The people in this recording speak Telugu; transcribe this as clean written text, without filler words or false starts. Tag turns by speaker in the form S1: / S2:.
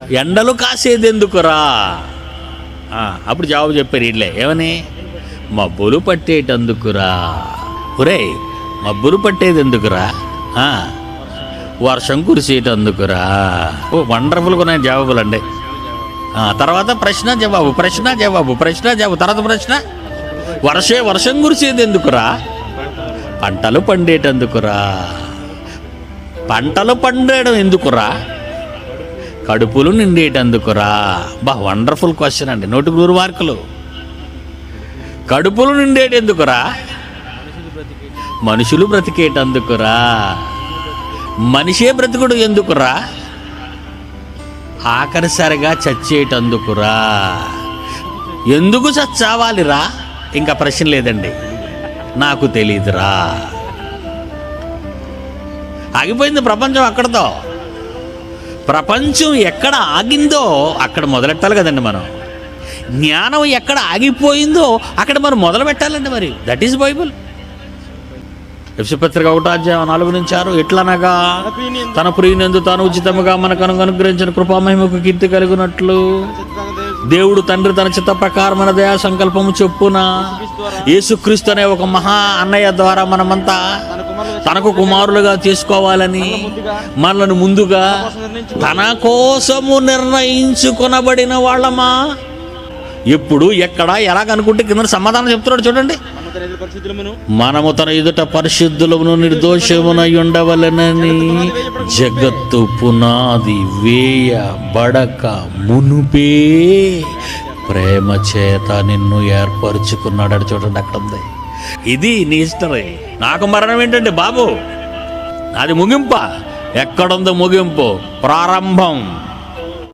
S1: ఎండలు కాసేది ఎందుకురా? అప్పుడు జవాబు చెప్పారు వీళ్ళే, ఏమని? మబ్బులు పట్టేటందుకురా. ఒరేయ్, మబ్బులు పట్టేది ఎందుకురా? వర్షం కురిసేటందుకురా. ఓ వండర్ఫుల్గా ఉన్నాయి జవాబులు అండి. తర్వాత ప్రశ్న జవాబు, ప్రశ్న జవాబు, ప్రశ్న జవాబు. తర్వాత ప్రశ్న, వర్షం కురిసేది ఎందుకురా? పంటలు పండేటందుకురా. పంటలు పండేయడం ఎందుకురా? కడుపులు నిండేటందుకురా. వండర్ఫుల్ క్వశ్చన్ అండి, 100 మార్కులు. కడుపులు నిండేటెందుకురా? మనుషులు బ్రతికేటందుకురా. మనిషే బ్రతుకుడు ఎందుకురా? ఆఖరిసరిగా చచ్చేటందుకురా. ఎందుకు చచ్చావాలిరా? ఇంకా ప్రశ్న లేదండి, నాకు తెలీదురా. ఆగిపోయింది ప్రపంచం అక్కడతో. ప్రపంచం ఎక్కడ ఆగిందో అక్కడ మొదలెట్టాలి కదండి మనం. జ్ఞానం ఎక్కడ ఆగిపోయిందో అక్కడ మనం మొదలు పెట్టాలండి. మరి దట్ ఈస్ బైబుల్. ఎఫెసీ పత్రిక 1:4-6 ఎట్లనగా తన ప్రియునందు తాను ఉచితముగా మనకు అనుగ్రహించిన కృపామహిమకు కీర్తి కలిగినట్లు దేవుడు తండ్రి తన చిత్త ప్రకారమైన దయా సంకల్పము చొప్పున యేసుక్రీస్తు అనే ఒక మహా అన్నయ్య ద్వారా మనమంతా తనకు కుమారులుగా చేసుకోవాలని మనల్ని ముందుగా తన కోసము నిర్ణయించుకొనబడిన వాళ్ళమా. ఎప్పుడు ఎక్కడ ఎలాగనుకుంటే కింద సమాధానం చెప్తున్నాడు చూడండి. మనము తన ఎదుట పరిశుద్ధులమును నిర్దోషమునై ఉండవలెనని జగత్తు పునాది వేయబడక మునుపే ప్రేమ చేత నిన్ను ఏర్పరచుకున్నాడు చూడండి. అక్కడ ఉంది. ఇది నీ హిస్టరీ. నాకు మరణం ఏంటండి బాబు? అది ముగింప. ఎక్కడుందో ముగింపు? ప్రారంభం.